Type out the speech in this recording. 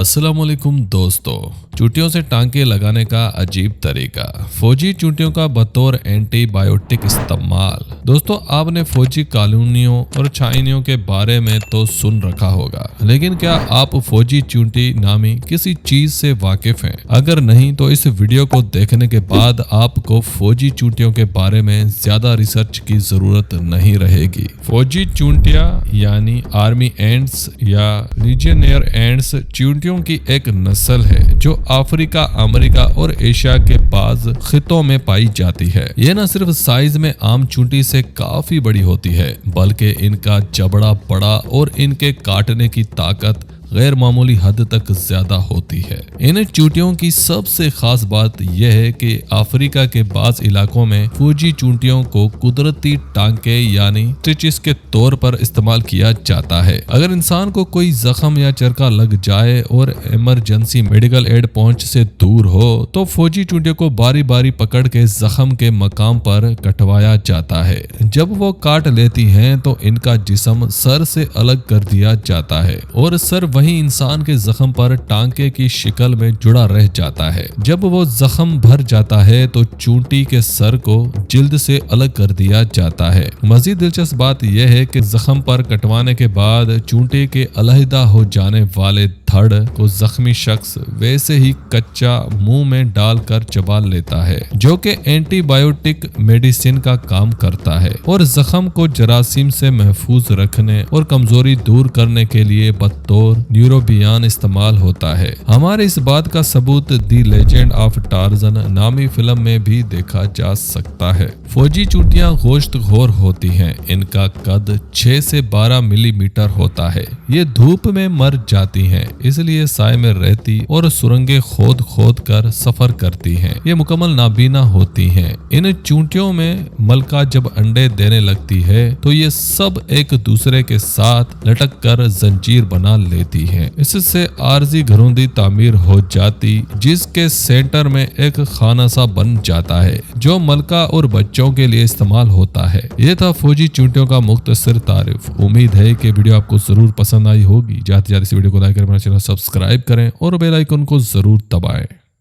अस्सलाम वालेकुम दोस्तों, चूंटियों से टांके लगाने का अजीब तरीका। फौजी चूंटियों का बतौर एंटीबायोटिक इस्तेमाल। दोस्तों, आपने फौजी कॉलोनियों और छावनियों के बारे में तो सुन रखा होगा, लेकिन क्या आप फौजी चूंटी नामी किसी चीज से वाकिफ हैं? अगर नहीं तो इस वीडियो को देखने के बाद आपको फौजी चूंटियों के बारे में ज्यादा रिसर्च की जरूरत नहीं रहेगी। फौजी चूंटियां यानी आर्मी एंट्स या लीजियनेयर एंट्स चूंटियों की एक नस्ल है जो अफ्रीका, अमेरिका और एशिया के बाज़ खितों में पाई जाती है। ये न सिर्फ साइज में आम चूंटी से काफी बड़ी होती है, बल्कि इनका जबड़ा बड़ा और इनके काटने की ताकत गैर मामूली हद तक ज्यादा होती है। इन चूंटियों की सबसे खास बात यह है कि अफ्रीका के बाज़ इलाकों में फौजी चूंटियों को कुदरती टांके यानी स्टिचेस के तौर पर इस्तेमाल किया जाता है। अगर इंसान को कोई जख्म या चरका लग जाए और इमरजेंसी मेडिकल एड पहुंच से दूर हो तो फौजी चूंटियों को बारी बारी पकड़ के जख्म के मकाम पर कटवाया जाता है। जब वो काट लेती हैं तो इनका जिस्म सर से अलग कर दिया जाता है और सर वहीं इंसान के जख्म पर टांके की शक्ल में जुड़ा रह जाता है। जब वो जख्म भर जाता है तो चूंटी के सर को जिल्द से अलग कर दिया जाता है। मजीद दिलचस्प बात यह है कि जख्म पर कटवाने के बाद चूंटी के अलहदा हो जाने वाले धड़ को जख्मी शख्स वैसे ही कच्चा मुंह में डालकर चबा लेता है, जो कि एंटीबायोटिक मेडिसिन का काम करता है और जख्म को जरासीम से महफूज रखने और कमजोरी दूर करने के लिए बतौर न्यूरोबियान इस्तेमाल होता है। हमारे इस बात का सबूत दी लेजेंड ऑफ टार्जन नामी फिल्म में भी देखा जा सकता है। फौजी चूंटियां गोश्तखोर होती हैं। इनका कद 6 से 12 मिलीमीटर होता है। ये धूप में मर जाती हैं, इसलिए साए में रहती और सुरंगें खोद खोद कर सफर करती हैं। ये मुकम्मल नाबीना होती हैं। इन चूंटियों में मलका जब अंडे देने लगती है तो ये सब एक दूसरे के साथ लटक कर जंजीर बना लेती हैं। इससे आरजी घरूंदी तामीर हो जाती, जिसके सेंटर में एक खाना सा बन जाता है जो मलका और बच्चों के लिए इस्तेमाल होता है। ये था फौजी चूंटियों का मुख्तसर तारीफ। उम्मीद है कि वीडियो आपको जरूर पसंद आई होगी। जाते जाते इस वीडियो को लाइक करें, मेरा चैनल सब्सक्राइब करें और बेल आइकन को जरूर दबाएं।